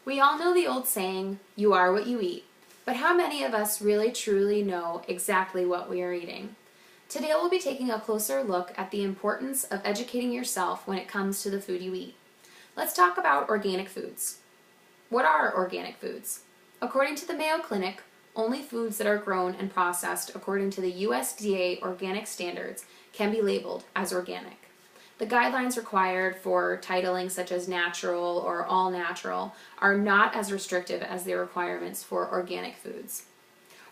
We all know the old saying, you are what you eat, but how many of us really truly know exactly what we are eating? Today we'll be taking a closer look at the importance of educating yourself when it comes to the food you eat. Let's talk about organic foods. What are organic foods? According to the Mayo Clinic, only foods that are grown and processed according to the USDA organic standards can be labeled as organic. The guidelines required for titling such as natural or all natural are not as restrictive as the requirements for organic foods.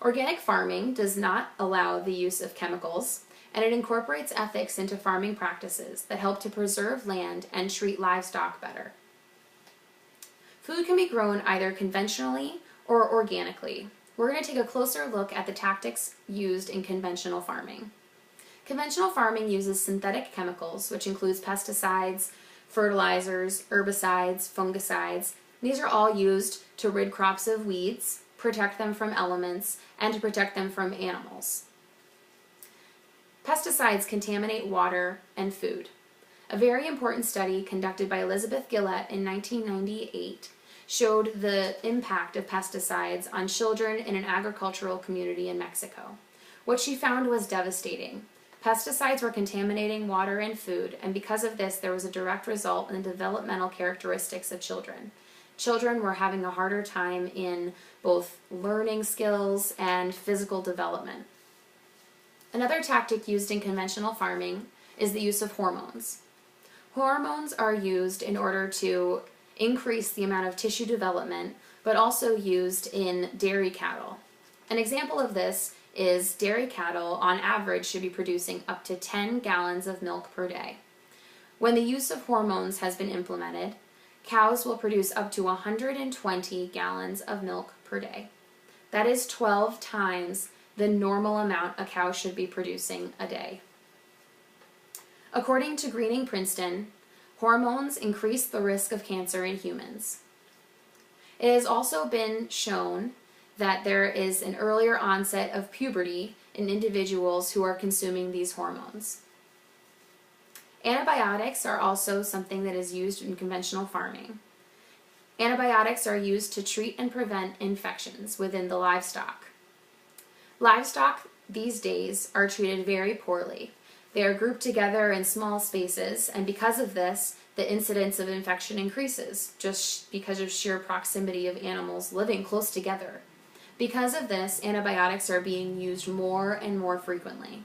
Organic farming does not allow the use of chemicals, and it incorporates ethics into farming practices that help to preserve land and treat livestock better. Food can be grown either conventionally or organically. We're going to take a closer look at the tactics used in conventional farming. Conventional farming uses synthetic chemicals, which includes pesticides, fertilizers, herbicides, fungicides. These are all used to rid crops of weeds, protect them from elements, and to protect them from animals. Pesticides contaminate water and food. A very important study conducted by Elizabeth Gillette in 1998 showed the impact of pesticides on children in an agricultural community in Mexico. What she found was devastating. Pesticides were contaminating water and food, and because of this, there was a direct result in the developmental characteristics of children. Children were having a harder time in both learning skills and physical development. Another tactic used in conventional farming is the use of hormones. Hormones are used in order to increase the amount of tissue development, but also used in dairy cattle. An example of this is dairy cattle on average should be producing up to 10 gallons of milk per day. When the use of hormones has been implemented, cows will produce up to 120 gallons of milk per day. That is 12 times the normal amount a cow should be producing a day. According to Greening Princeton, hormones increase the risk of cancer in humans. It has also been shown that there is an earlier onset of puberty in individuals who are consuming these hormones. Antibiotics are also something that is used in conventional farming. Antibiotics are used to treat and prevent infections within the livestock. Livestock these days are treated very poorly. They are grouped together in small spaces, and because of this, the incidence of infection increases, just because of sheer proximity of animals living close together. Because of this, antibiotics are being used more and more frequently.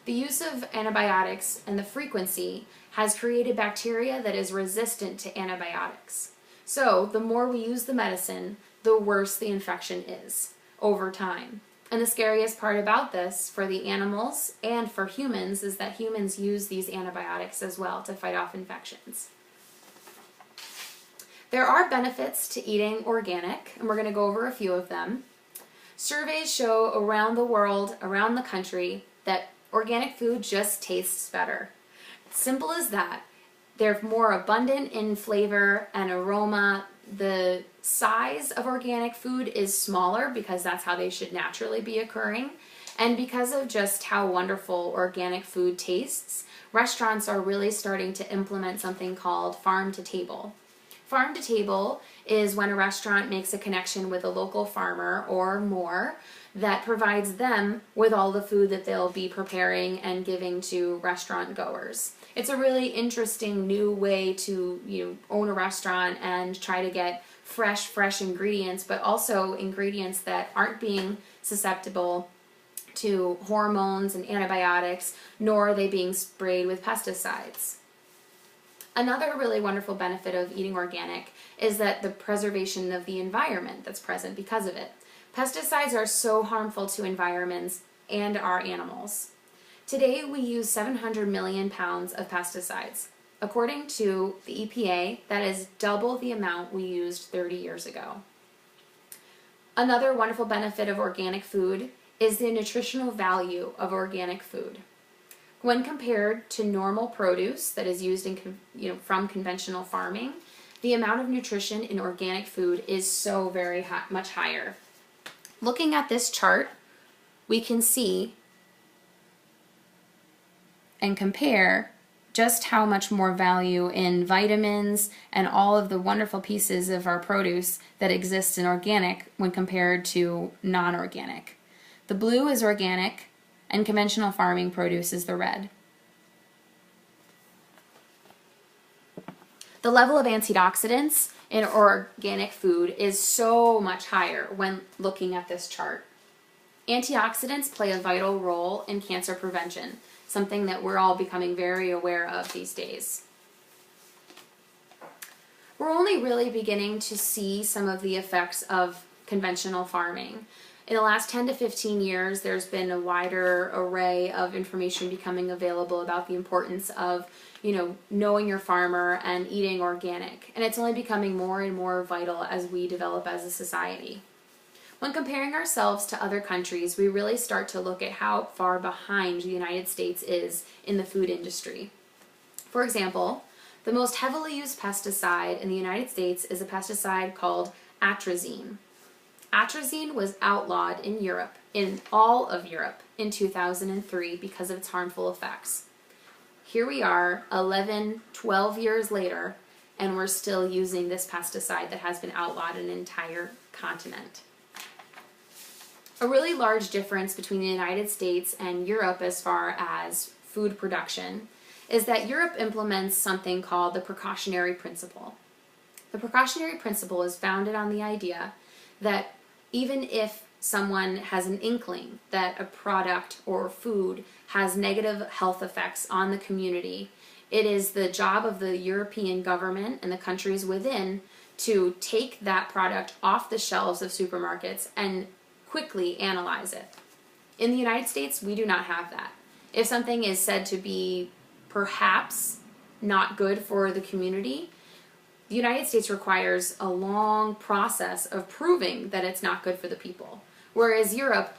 The use of antibiotics and the frequency has created bacteria that is resistant to antibiotics. So, the more we use the medicine, the worse the infection is over time. And the scariest part about this for the animals and for humans is that humans use these antibiotics as well to fight off infections. There are benefits to eating organic, and we're going to go over a few of them. Surveys show around the world, around the country, that organic food just tastes better. Simple as that. They're more abundant in flavor and aroma. The size of organic food is smaller because that's how they should naturally be occurring. And because of just how wonderful organic food tastes, restaurants are really starting to implement something called farm to table. Farm to table is when a restaurant makes a connection with a local farmer or more that provides them with all the food that they'll be preparing and giving to restaurant goers. It's a really interesting new way to own a restaurant and try to get fresh ingredients, but also ingredients that aren't being susceptible to hormones and antibiotics, nor are they being sprayed with pesticides. Another really wonderful benefit of eating organic is that the preservation of the environment that's present because of it. Pesticides are so harmful to environments and our animals. Today we use 700 million pounds of pesticides. According to the EPA, that is double the amount we used 30 years ago. Another wonderful benefit of organic food is the nutritional value of organic food. When compared to normal produce that is used from conventional farming, the amount of nutrition in organic food is so very much higher. Looking at this chart, we can see and compare just how much more value in vitamins and all of the wonderful pieces of our produce that exist in organic when compared to non-organic. The blue is organic, and conventional farming produce is the red. The level of antioxidants in organic food is so much higher when looking at this chart. Antioxidants play a vital role in cancer prevention, something that we're all becoming very aware of these days. We're only really beginning to see some of the effects of conventional farming. In the last 10 to 15 years, there's been a wider array of information becoming available about the importance of, knowing your farmer and eating organic. And it's only becoming more and more vital as we develop as a society. When comparing ourselves to other countries, we really start to look at how far behind the United States is in the food industry. For example, the most heavily used pesticide in the United States is a pesticide called atrazine. Atrazine was outlawed in all of Europe, in 2003 because of its harmful effects. Here we are 11, 12 years later, and we're still using this pesticide that has been outlawed in an entire continent. A really large difference between the United States and Europe as far as food production is that Europe implements something called the precautionary principle. The precautionary principle is founded on the idea that even if someone has an inkling that a product or food has negative health effects on the community, it is the job of the European government and the countries within to take that product off the shelves of supermarkets and quickly analyze it. In the United States, we do not have that. If something is said to be perhaps not good for the community, the United States requires a long process of proving that it's not good for the people. Whereas Europe,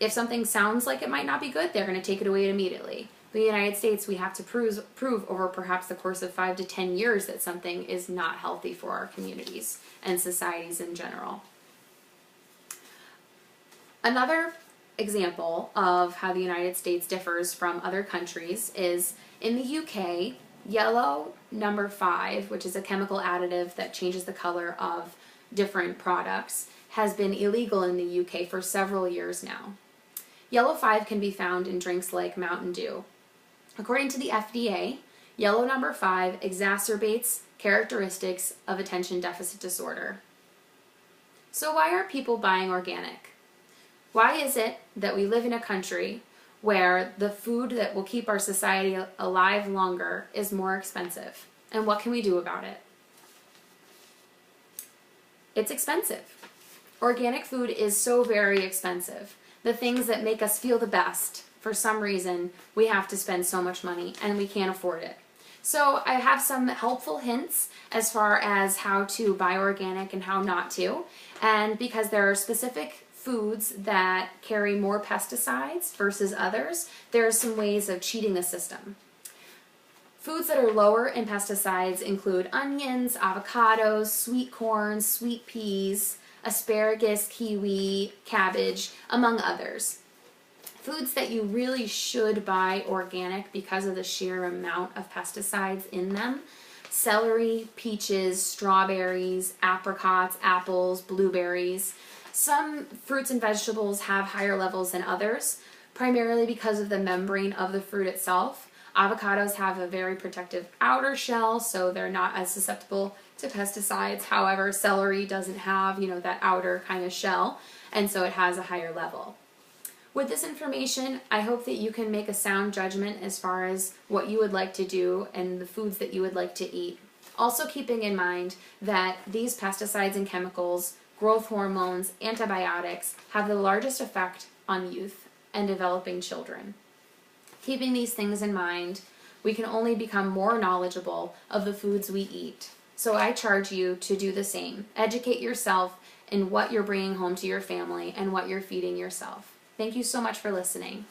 if something sounds like it might not be good, they're going to take it away immediately. But in the United States, we have to prove over perhaps the course of 5 to 10 years that something is not healthy for our communities and societies in general. Another example of how the United States differs from other countries is in the UK, yellow number 5, which is a chemical additive that changes the color of different products, has been illegal in the UK for several years now. Yellow 5 can be found in drinks like Mountain Dew. According to the FDA, yellow number 5 exacerbates characteristics of attention deficit disorder. So why are people buying organic? Why is it that we live in a country where the food that will keep our society alive longer is more expensive? And what can we do about it? It's expensive. Organic food is so very expensive. The things that make us feel the best, for some reason, we have to spend so much money and we can't afford it. So I have some helpful hints as far as how to buy organic and how not to. And because there are specific foods that carry more pesticides versus others, there are some ways of cheating the system. Foods that are lower in pesticides include onions, avocados, sweet corn, sweet peas, asparagus, kiwi, cabbage, among others. Foods that you really should buy organic because of the sheer amount of pesticides in them: celery, peaches, strawberries, apricots, apples, blueberries. Some fruits and vegetables have higher levels than others, primarily because of the membrane of the fruit itself. Avocados have a very protective outer shell, so they're not as susceptible to pesticides. However, celery doesn't have, that outer kind of shell, and so it has a higher level. With this information, I hope that you can make a sound judgment as far as what you would like to do and the foods that you would like to eat. Also keeping in mind that these pesticides and chemicals, growth hormones, antibiotics, have the largest effect on youth and developing children. Keeping these things in mind, we can only become more knowledgeable of the foods we eat. So I charge you to do the same. Educate yourself in what you're bringing home to your family and what you're feeding yourself. Thank you so much for listening.